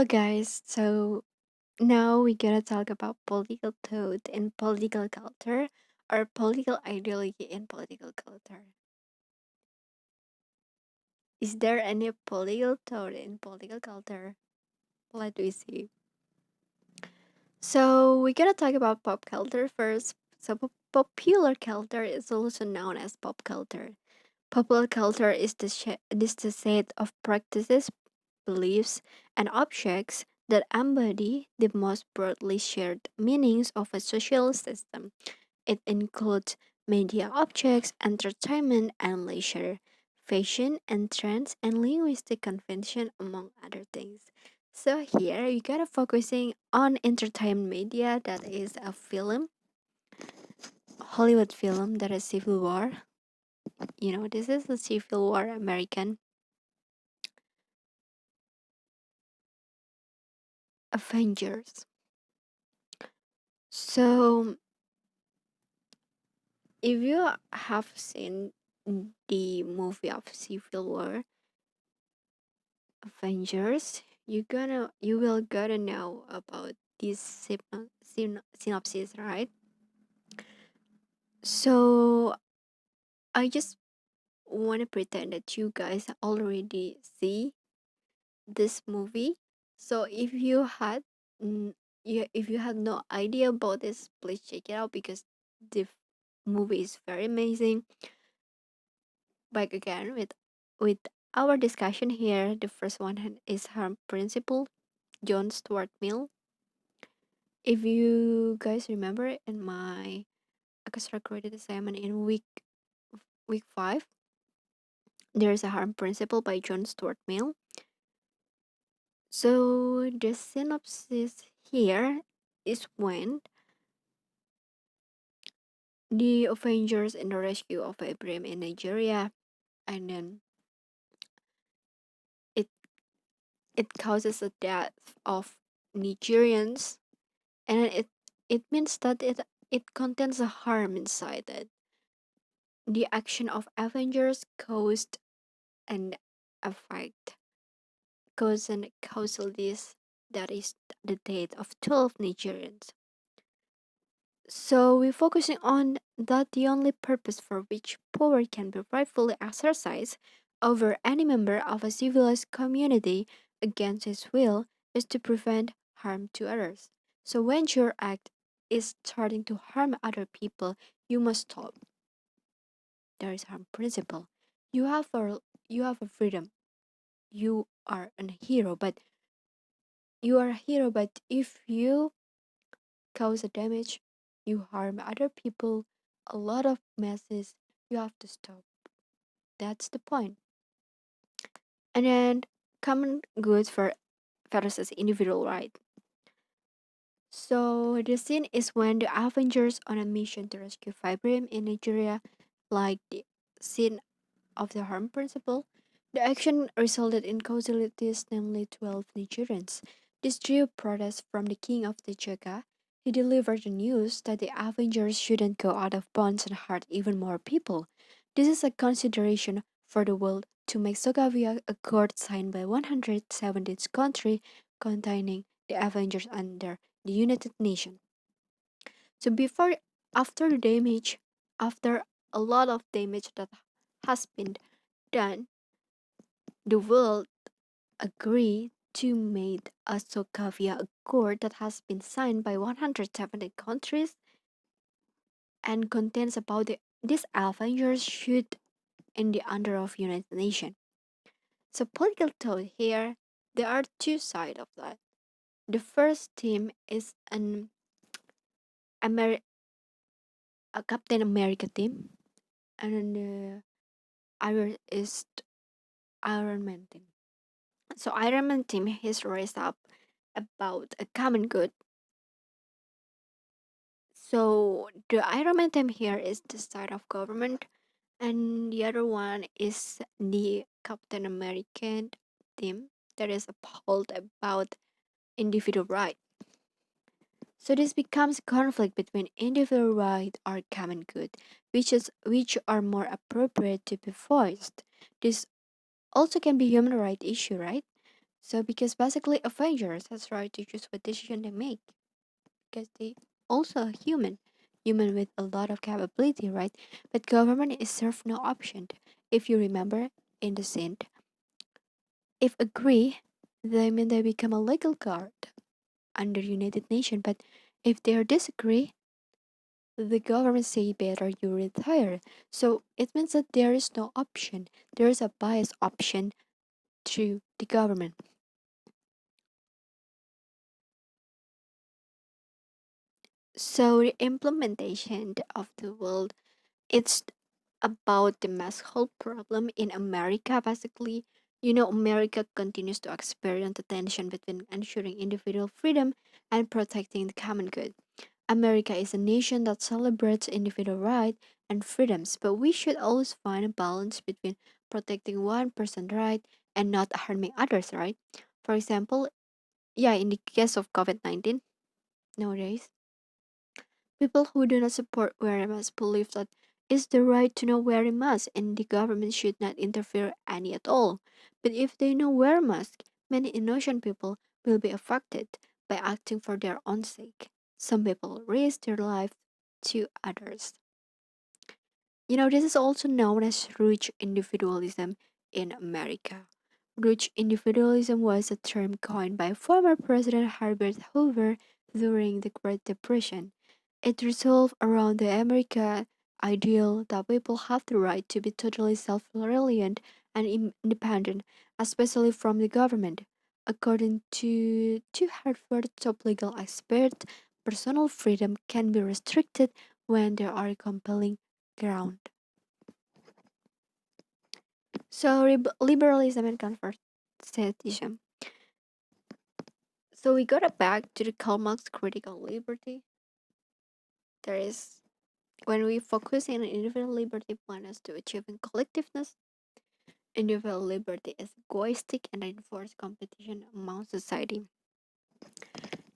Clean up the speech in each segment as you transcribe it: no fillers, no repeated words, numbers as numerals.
guys. Now we're gonna talk about political thought and political culture, or political ideology and political culture. Is there any political thought in political culture? Let me see. We're gonna talk about pop culture first. Popular culture is also known as pop culture. Popular culture is the set of practices, beliefs, and objects that embody the most broadly shared meanings of a social system. It includes media objects, entertainment and leisure, fashion and trends, and linguistic convention, among other things. So here you gotta focusing on entertainment media, that is a film, Hollywood film, that is Civil War. This is a Civil War American Avengers. So if you have seen the movie of Civil War Avengers, you will gotta know about this synopsis, right? So I just want to pretend that you guys already see this movie. So if you had no idea about this, please check it out because the movie is very amazing. Back again with our discussion here. The first one is harm principle, John Stuart Mill. If you guys remember in my Agastia created assignment in week 5, there is a harm principle by John Stuart Mill. So the synopsis here is when the Avengers in the rescue of Abraham in Nigeria, and then it it causes the death of Nigerians, and then it means that it contains a harm inside it. The action of Avengers caused an effect, cause and causal this, that is the death of 12 Nigerians. So we're focusing on that the only purpose for which power can be rightfully exercised over any member of a civilized community against his will is to prevent harm to others. So when your act is starting to harm other people, you must stop. There is harm principle. You have a freedom. You are a hero, but if you cause a damage, you harm other people, a lot of messes, you have to stop. That's the point. And then common good for versus individual right. So the scene is when the Avengers on a mission to rescue Vibram in Nigeria, like the scene of the harm principle. The action resulted in casualties, namely 12 Nigerians. This drew protest from the king of the Jaga. He delivered the news that the Avengers shouldn't go out of bounds and hurt even more people. This is a consideration for the world to make Sokovia Accord signed by 170 countries containing the Avengers under the United Nations. So after the damage, after a lot of damage that has been done, the world agreed to make a Sokovia Accord that has been signed by 170 countries and contains about these Avengers should in the under of United Nations. So political thought here, there are two sides of that. The first team is Ameri- a Captain America team, and the other is Iron Man team. So Iron Man team is raised up about a common good. So the Iron Man team here is the side of government, and the other one is the Captain American team that is appalled about individual right. So this becomes a conflict between individual right or common good, which are more appropriate to be voiced. This also can be human right issue, right? So because basically Avengers has right to choose what decision they make because they also a human with a lot of capability, right? But government is served no option. If you remember in the scene, if agree, they mean they become a legal guard under United Nations. But if they disagree, the government say better you retire. So it means that there is no option. There is a bias option to the government. So the implementation of the world, it's about the mass hold problem in America. Basically, America continues to experience the tension between ensuring individual freedom and protecting the common good. America is a nation that celebrates individual rights and freedoms, but we should always find a balance between protecting one person's right and not harming others, right? For example, yeah, in the case of COVID-19 nowadays, people who do not support wearing masks believe that it's the right to not wear a mask and the government should not interfere any at all. But if they not wear mask, many innocent people will be affected by acting for their own sake. Some people risk their life to others. This is also known as rich individualism in America. Rich individualism was a term coined by former President Herbert Hoover during the Great Depression. It revolved around the American ideal that people have the right to be totally self-reliant and independent, especially from the government. According to Harvard top legal expert, personal freedom can be restricted when there are compelling ground. So liberalism and conservatism. So we got back to the Karl Marx critical liberty. There is when we focus on individual liberty point us to achieving collectiveness. Individual liberty is egoistic and enforced competition among society.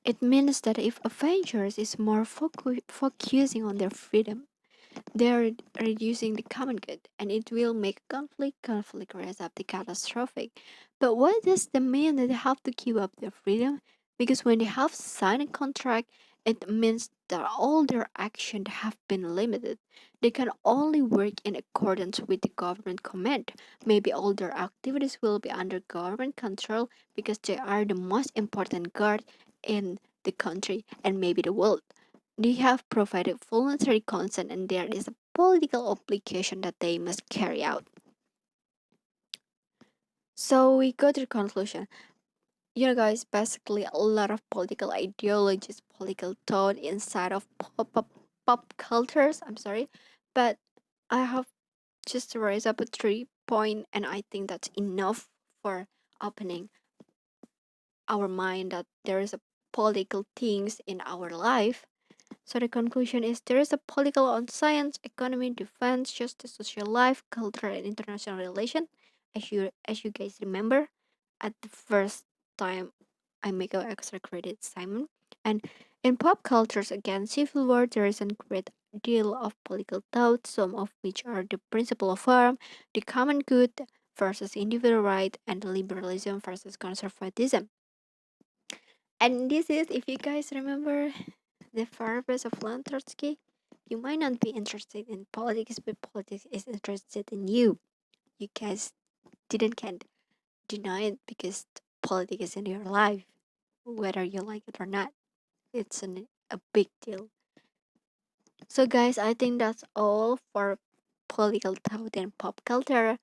It means that if Avengers is more focusing on their freedom, they're reducing the common good, and it will make conflict. Conflict rise up the catastrophic. But what does that mean that they have to keep up their freedom? Because when they have signed a contract, it means that all their actions have been limited. They can only work in accordance with the government command. Maybe all their activities will be under government control because they are the most important guard in the country and maybe the world. They have provided voluntary consent and there is a political obligation that they must carry out. So we go to the conclusion. Guys, basically a lot of political ideologies, political thought inside of pop cultures. I'm sorry, but I have just to raise up a 3 point, and I think that's enough for opening our mind that there is a political things in our life. So the conclusion is there is a political on science, economy, defense, justice, social life, culture, and international relation. As you guys remember, at the first time I make an extra credit Simon. And in pop cultures again, civil war there is a great deal of political thought, some of which are the principle of harm, the common good versus individual right, and liberalism versus conservatism. And this is, if you guys remember, the purpose of Lantorsky. You might not be interested in politics, but politics is interested in you. You guys can't deny it because politics is in your life, whether you like it or not. It's a big deal. So, guys, I think that's all for political thought and pop culture.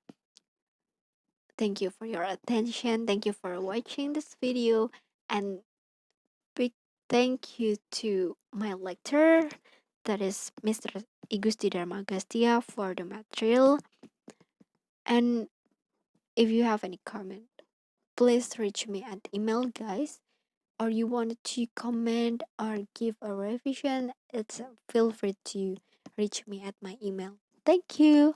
Thank you for your attention. Thank you for watching this video, and big thank you to my lecturer, that is Mr. Gusti Dharma Agastia, for the material. And if you have any comment, please reach me at email, guys. Or you wanted to comment or give a revision, it's feel free to reach me at my email. Thank you.